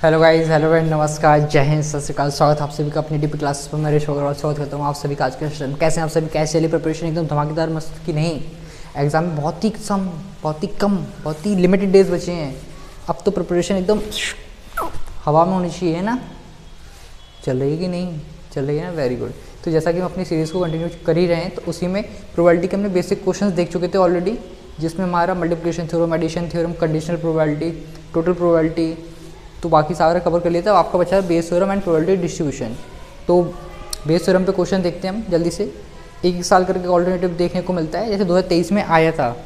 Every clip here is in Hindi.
हेलो गाइस, हेलो फ्रेंड, नमस्कार, जय हिंद, सत श्री अकाल। स्वागत आप सभी का अपनी डीपी क्लासेस पर। मेरे शो और स्वागत करता हूँ आप सभी का आज के सेशन। कैसे हैं आप सभी? कैसे चली प्रिपरेशन? एकदम धमाकेदार मस्त की नहीं? एग्जाम में बहुत ही लिमिटेड डेज बचे हैं। अब तो प्रिपरेशन एकदम हवा में होनी चाहिए ना। चल रही है कि नहीं चल रही है ना? Very good. तो जैसा कि हम अपनी सीरीज़ को कंटिन्यू कर ही रहे हैं, तो उसी में प्रोबेबिलिटी के हमने बेसिक क्वेश्चंस देख चुके थे ऑलरेडी, जिसमें हमारा multiplication theorem, addition theorem, conditional probability, total probability, तो बाकी सारा कवर कर लिया था। आपका बचा है Bayes theorem and probability distribution. तो बेस थ्योरम पे क्वेश्चन देखते हैं हम जल्दी से। एक साल करके ऑल्टरनेटिव देखने को मिलता है, जैसे 2023 में आया था,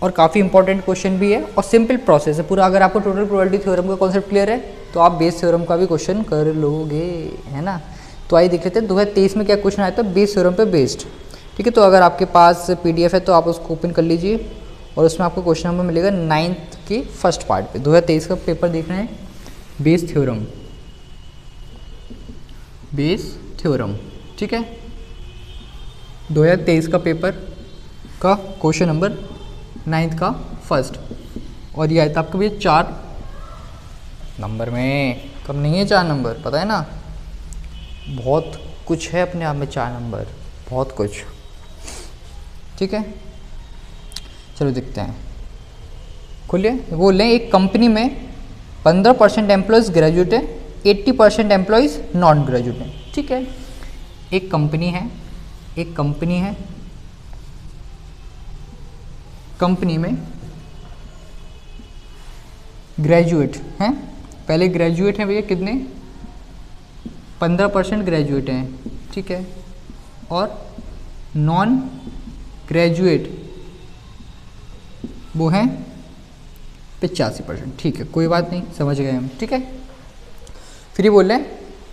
और काफ़ी इंपॉर्टेंट क्वेश्चन भी है और सिंपल प्रोसेस है पूरा। अगर आपको टोटल प्रोबेबिलिटी थ्योरम का कॉन्सेप्ट क्लियर है तो आप बेस थ्योरम का भी क्वेश्चन कर लोगे, है ना। तो आइए देख लेते हैं 2023 में क्या क्वेश्चन आया था बेस थ्योरम पे बेस्ड। ठीक है, तो अगर आपके पास PDF है तो आप उसको ओपन कर लीजिए और उसमें आपको क्वेश्चन नंबर मिलेगा 9th के फर्स्ट पार्ट पे। 2023 का पेपर देख रहे हैं, बेस थ्योरम, बेस थ्योरम। ठीक है, 2023 का पेपर का क्वेश्चन नंबर 9th का फर्स्ट, और ये आया था आपका भैया 4 नंबर में। कम नहीं है 4 नंबर, पता है ना। बहुत कुछ है अपने आप में 4 नंबर, बहुत कुछ। ठीक है, चलो देखते हैं। खुलिए, बोल रहे हैं एक कंपनी में 15% एम्प्लॉयज़ ग्रेजुएट है, 80% एम्प्लॉयज़ नॉन ग्रेजुएट हैं। ठीक है, एक कंपनी है, कंपनी में ग्रेजुएट हैं, पहले ग्रेजुएट हैं भैया कितने? 15% ग्रेजुएट हैं। ठीक है, और नॉन ग्रेजुएट वो हैं 85%। ठीक है, कोई बात नहीं, समझ गए हम। ठीक है, फिर ये बोल रहे हैं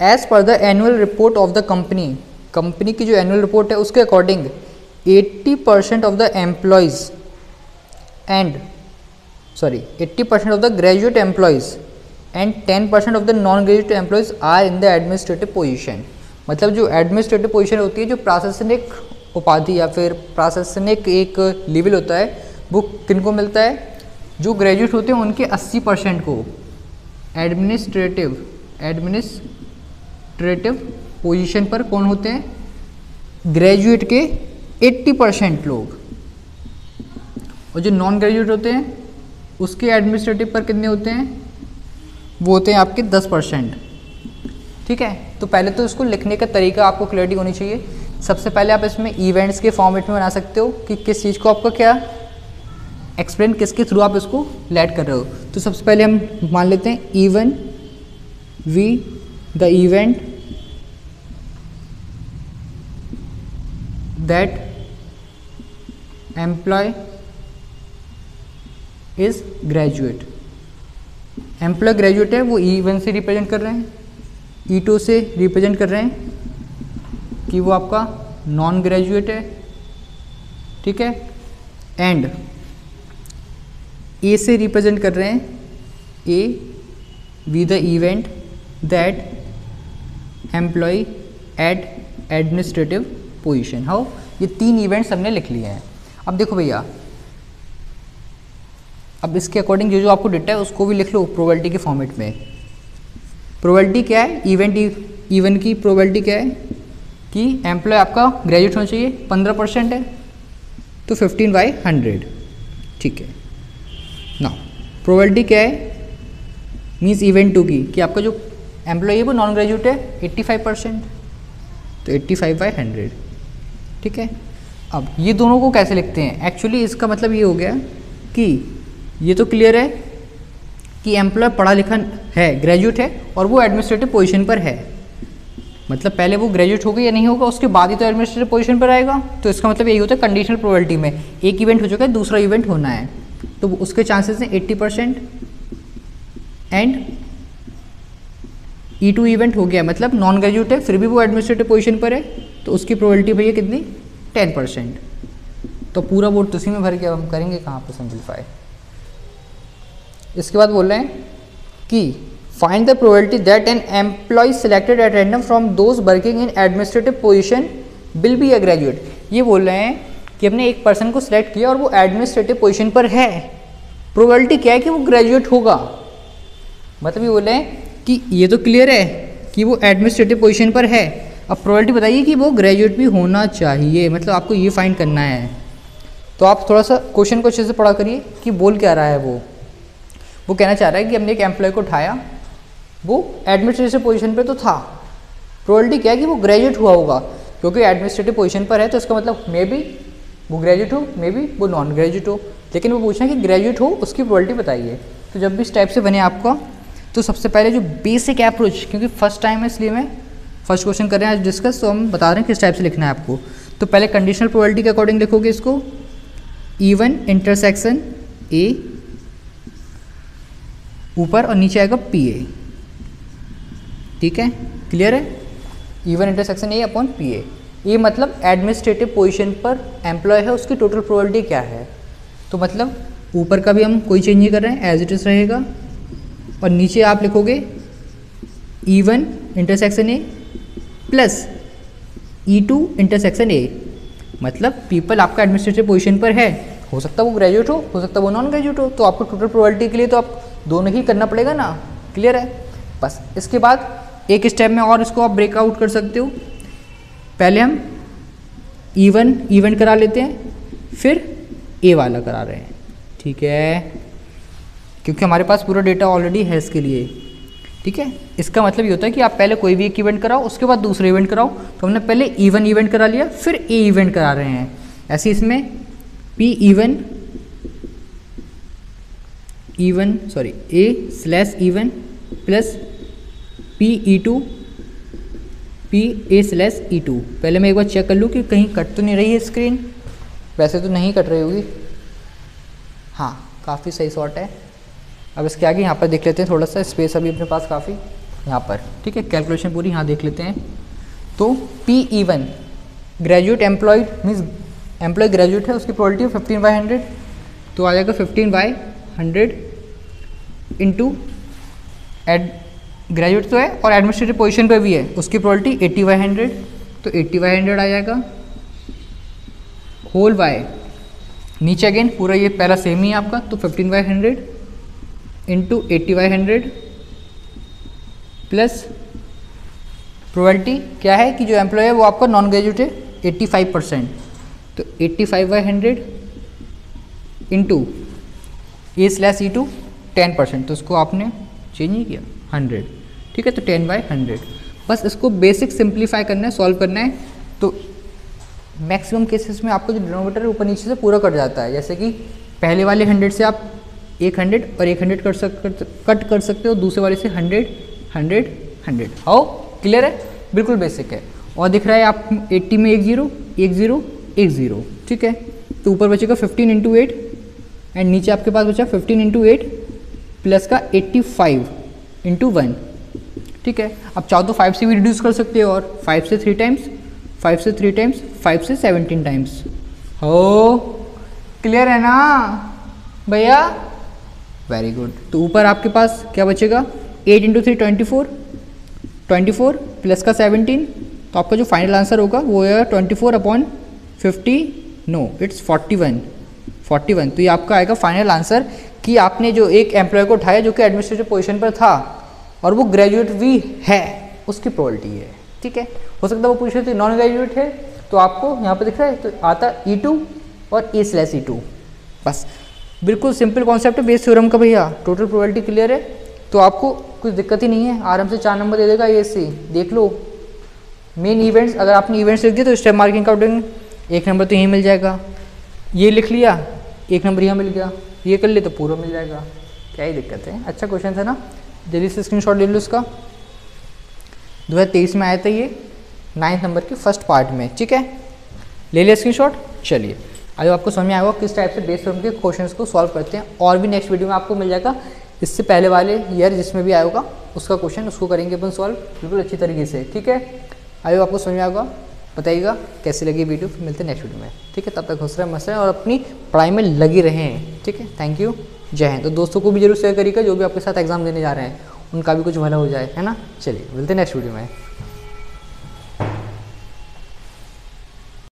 as per the annual report of the company, company की जो एनुअल रिपोर्ट है उसके according 80% of the employees and 80% of the graduate employees and 10% of the non graduate employees are in the administrative position. मतलब जो एडमिनिस्ट्रेटिव पोजीशन होती है, जो प्रशासनिक उपाधि या फिर प्रशासनिक एक लेवल होता है, वो किनको मिलता है? जो ग्रेजुएट होते हैं उनके 80% को एडमिनिस्ट्रेटिव पोजीशन पर कौन होते हैं? ग्रेजुएट के 80% लोग, और जो नॉन ग्रेजुएट होते हैं उसके एडमिनिस्ट्रेटिव पर कितने होते हैं? वो होते हैं आपके 10%। ठीक है, तो पहले तो इसको लिखने का तरीका आपको क्लियरिटी होनी चाहिए। सबसे पहले आप इसमें इवेंट्स के फॉर्मेट में बना सकते हो कि किस चीज़ को आपका क्या एक्सप्लेन, किसके थ्रू आप इसको लेट कर रहे हो। तो सबसे पहले हम मान लेते हैं E one be the event that employee is graduate. Employee graduate है, वो E1 से रिप्रेजेंट कर रहे हैं, E2 से रिप्रेजेंट कर रहे हैं कि वो आपका नॉन ग्रेजुएट है। ठीक है, एंड ए से रिप्रेजेंट कर रहे हैं A be the event that employee at administrative position. How, ये 3 इवेंट्स हमने लिख लिए हैं। अब देखो भैया, अब इसके अकॉर्डिंग जो आपको डेटा है उसको भी लिख लो प्रोबेबिलिटी के फॉर्मेट में। प्रोबेबिलिटी क्या है? इवन की प्रोबेबिलिटी क्या है कि एम्प्लॉय आपका ग्रेजुएट होना चाहिए, 15% है तो 15/100। ठीक है, ना प्रोबेबिलिटी क्या है? मीन्स इवेंट 2 की कि आपका जो एम्प्लॉय है वो नॉन ग्रेजुएट है 85%, तो 85/100। ठीक है, अब ये दोनों को कैसे लिखते हैं? एक्चुअली इसका मतलब ये हो गया कि ये तो क्लियर है कि एम्प्लॉय पढ़ा लिखा है, ग्रेजुएट है, और वो एडमिनिस्ट्रेटिव पोजीशन पर है। मतलब पहले वो ग्रेजुएट होगा या नहीं होगा, उसके बाद ही तो एडमिनिस्ट्रेटिव पोजीशन पर आएगा। तो इसका मतलब यही होता है कंडीशनल प्रोबेबिलिटी में एक इवेंट हो चुका है, दूसरा इवेंट होना है, तो उसके चांसेस हैं 80%। एंड E2 इवेंट हो गया, मतलब नॉन ग्रेजुएट है फिर भी वो एडमिनिस्ट्रेटिव पोजीशन पर है, तो उसकी प्रोबेबिलिटी भैया कितनी? 10%। तो पूरा बोर्ड तो उसी में भर के अब हम करेंगे कहाँ पर सिंपलीफाई। इसके बाद बोल रहे हैं कि find the probability that an employee selected at random from those working in administrative position will be a graduate. ये बोल रहे हैं कि हमने एक पर्सन को सिलेक्ट किया और वो एडमिनिस्ट्रेटिव पोजीशन पर है, प्रोबेबिलिटी क्या है कि वो ग्रेजुएट होगा। मतलब ये बोले कि ये तो क्लियर है कि वो एडमिनिस्ट्रेटिव पोजीशन पर है, अब प्रोबेबिलिटी बताइए कि वो ग्रेजुएट भी होना चाहिए, मतलब आपको ये फाइंड करना है। तो आप थोड़ा सा क्वेश्चन को अच्छे से पढ़ा करिए कि बोल क्या रहा है। वो कहना चाह रहा है कि हमने एक एम्प्लॉय को उठाया, वो एडमिनिस्ट्रेटिव पोजीशन पे तो था, प्रोबेबिलिटी क्या है कि वो ग्रेजुएट हुआ होगा, क्योंकि एडमिनिस्ट्रेटिव पोजीशन पर है तो इसका मतलब मे बी वो ग्रेजुएट हो, मे बी वो नॉन ग्रेजुएट हो, लेकिन वो पूछना है कि ग्रेजुएट हो उसकी प्रोबेबिलिटी बताइए। तो जब भी इस टाइप से बने आपका, तो सबसे पहले जो बेसिक अप्रोच, क्योंकि फर्स्ट टाइम है इसलिए मैं फर्स्ट क्वेश्चन कर रहे हैं आज डिस्कस, तो हम बता रहे हैं किस टाइप से लिखना है आपको। तो पहले कंडीशनल प्रोबेबिलिटी के अकॉर्डिंग लिखोगे इसको, इवन इंटरसेक्शन ए, ऊपर और नीचे आएगा पी ए, ठीक है, क्लियर है। Even intersection A upon P A, ये मतलब एडमिनिस्ट्रेटिव पोजीशन पर एम्प्लॉय है उसकी टोटल प्रोबेबिलिटी क्या है। तो मतलब ऊपर का भी हम कोई चेंज नहीं कर रहे हैं, एज इट इज रहेगा, और नीचे आप लिखोगे even intersection A plus E2 intersection A, मतलब पीपल आपका एडमिनिस्ट्रेटिव पोजीशन पर है, हो सकता है वो ग्रेजुएट हो सकता है वो नॉन ग्रेजुएट हो, तो आपको टोटल प्रोबेबिलिटी के लिए तो आप दोनों ही करना पड़ेगा ना, क्लियर है। बस इसके बाद एक स्टेप में और इसको आप ब्रेकआउट कर सकते हो। पहले हम इवन करा लेते हैं, फिर ए वाला करा रहे हैं, ठीक है, क्योंकि हमारे पास पूरा डेटा ऑलरेडी है इसके लिए, ठीक है। इसका मतलब ये होता है कि आप पहले कोई भी एक इवेंट कराओ, उसके बाद दूसरा इवेंट कराओ। तो हमने पहले इवन इवेंट करा लिया, फिर ए इवेंट करा रहे हैं। ऐसे इसमें P A slash even plus PE2 P A slash E2। पहले मैं एक बार चेक कर लूँ कि कहीं कट तो नहीं रही है स्क्रीन, वैसे तो नहीं कट रही होगी, हाँ काफ़ी सही शॉट है। अब इसके आगे यहाँ पर देख लेते हैं, थोड़ा सा स्पेस अभी अपने पास काफ़ी यहाँ पर, ठीक है, कैलकुलेशन पूरी यहाँ देख लेते हैं। तो P1 graduate employed means employee graduate है, उसकी प्रोबेबिलिटी 15/100, तो आ जाएगा 15/100 इंटू ग्रेजुएट तो है और एडमिनिस्ट्रेटिव पोजीशन पे भी है, उसकी प्रोबेबिलिटी 80/100, तो 80/100 आ जाएगा, होल बाय नीचे अगेन पूरा ये पहला सेम ही है आपका, तो 15/100 इंटू 80/100 प्लस प्रोबेबिलिटी क्या है कि जो एम्प्लॉय है वो आपका नॉन ग्रेजुएट है 85%, तो 85/100 इंटू ए स्लैश E2 10%, तो उसको आपने चेंज नहीं किया 100, ठीक है, तो 10/100। बस इसको बेसिक सिंप्लीफाई करना है, सॉल्व करना है। तो मैक्सिमम केसेस में आपको जो डिनोमिनेटर ऊपर नीचे से पूरा कट जाता है, जैसे कि पहले वाले 100 से आप 100 और 100 कट कर सकते हो, दूसरे वाले से 100 100 100। आओ क्लियर है, बिल्कुल बेसिक है। और दिख रहा है आप 80 में 1 0 1 0 1 0, ठीक है, तो ऊपर बचेगा 15 इंटू 8 एंड नीचे आपके पास बचा 15 इंटू 8 प्लस का 85 इंटू 1, ठीक है। अब चाहो तो 5 से भी रिड्यूस कर सकते हो, और 5 से 3 टाइम्स 5 से 3 टाइम्स 5 से 17 टाइम्स। हो क्लियर है ना भैया, वेरी गुड। तो ऊपर आपके पास क्या बचेगा, 8 इंटू 3 24 प्लस का 17, तो आपका जो फाइनल आंसर होगा वो है 24/50, नो इट्स 41। तो ये आपका आएगा फाइनल आंसर कि आपने जो एक एम्प्लॉय को उठाया जो कि एडमिनिस्ट्रेटिव पोजीशन पर था और वो ग्रेजुएट भी है, उसकी प्रोबेबिलिटी है, ठीक है। हो सकता है वो पूछ रहे थे नॉन ग्रेजुएट है, तो आपको यहाँ पर दिख रहा है, तो आता E2 और ए स्लैश E2। बस बिल्कुल सिंपल कॉन्सेप्ट है बेस थ्योरम का भैया, टोटल प्रोबेबिलिटी क्लियर है, तो आपको कुछ दिक्कत ही नहीं है, आराम से 4 नंबर दे देगा ये से, देख लो। मेन इवेंट्स, अगर आपने इवेंट्स लिख दिया तो स्टेप मार्किंग काउंटिंग 1 नंबर तो यहीं मिल जाएगा, ये लिख लिया 1 नंबर यहाँ मिल गया, ये कर ले तो पूरा मिल जाएगा, क्या ही दिक्कत है। अच्छा क्वेश्चन था ना, जल्दी से स्क्रीनशॉट ले लो इसका, 2023 में आया था ये 9th नंबर के फर्स्ट पार्ट में, ठीक है, ले लिया स्क्रीनशॉट। चलिए आज आपको समझ में आएगा किस टाइप से बेस थ्योरम के क्वेश्चंस को सॉल्व करते हैं, और भी नेक्स्ट वीडियो में आपको मिल जाएगा इससे पहले वाले ईयर जिसमें भी आया होगा उसका क्वेश्चन, उसको करेंगे अपन सॉल्व बिल्कुल अच्छी तरीके से, ठीक है। आइए आपको समझ में आएगा, बताइएगा कैसी लगी वीडियो, फिर मिलते हैं नेक्स्ट वीडियो में, ठीक है। तब तक खुश रहें, मस्त रहें और अपनी पढ़ाई में लगी रहें, ठीक है। थैंक यू, जय हिंद। तो दोस्तों को भी जरूर शेयर करिएगा जो भी आपके साथ एग्जाम देने जा रहे हैं, उनका भी कुछ भला हो जाए, है ना। चलिए मिलते हैं नेक्स्ट वीडियो में।